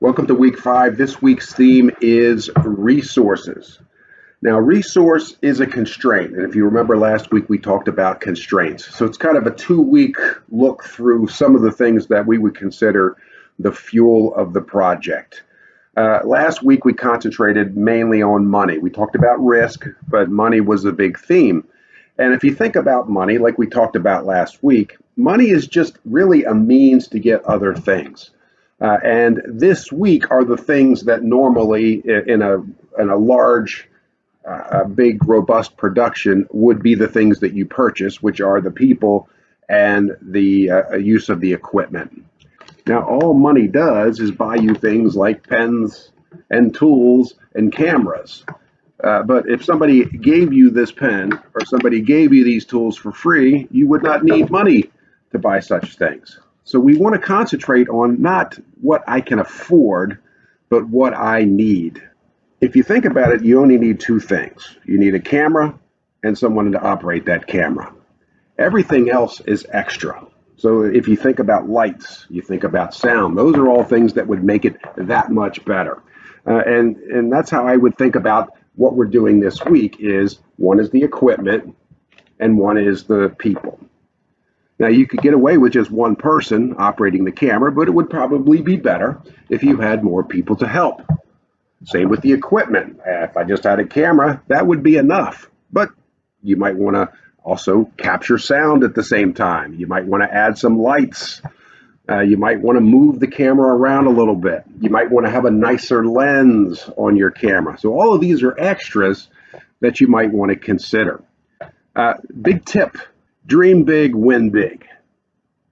Welcome to week 5. This week's theme is resources. Now, resource is a constraint. And if you remember last week, we talked about constraints. So it's kind of a 2-week look through some of the things that we would consider the fuel of the project. Last week, we concentrated mainly on money. We talked about risk, but money was a big theme. And if you think about money, like we talked about last week, money is just really a means to get other things. And this week are the things that normally in a large, big, robust production would be the things that you purchase, which are the people and the use of the equipment. Now, all money does is buy you things like pens and tools and cameras. But if somebody gave you this pen or somebody gave you these tools for free, you would not need money to buy such things. So we want to concentrate on not what I can afford, but what I need. If you think about it, you only need 2 things. You need a camera and someone to operate that camera. Everything else is extra. So if you think about lights, you think about sound, those are all things that would make it that much better. And that's how I would think about what we're doing this week is one is the equipment and one is the people. Now, you could get away with just one person operating the camera, but it would probably be better if you had more people to help. Same with the equipment. If I just had a camera, that would be enough. But you might want to also capture sound at the same time. You might want to add some lights. You might want to move the camera around a little bit. You might want to have a nicer lens on your camera. So all of these are extras that you might want to consider. Big tip. Dream big, win big.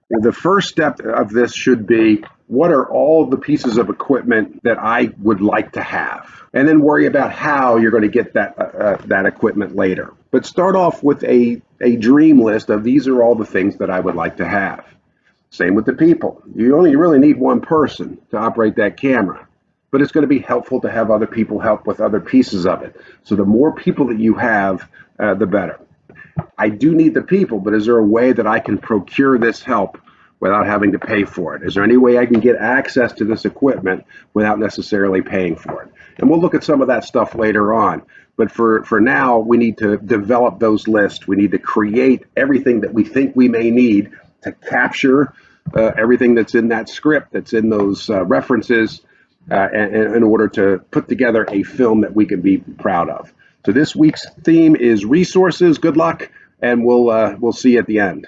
The first step of this should be what are all the pieces of equipment that I would like to have? And then worry about how you're going to get that equipment later. But start off with a dream list of these are all the things that I would like to have. Same with the people. You only really need one person to operate that camera, but it's going to be helpful to have other people help with other pieces of it. So the more people that you have, the better. I do need the people, but is there a way that I can procure this help without having to pay for it? Is there any way I can get access to this equipment without necessarily paying for it? And we'll look at some of that stuff later on. But for now, we need to develop those lists. We need to create everything that we think we may need to capture everything that's in that script, that's in those references, and in order to put together a film that we can be proud of. So this week's theme is resources. Good luck, and we'll see you at the end.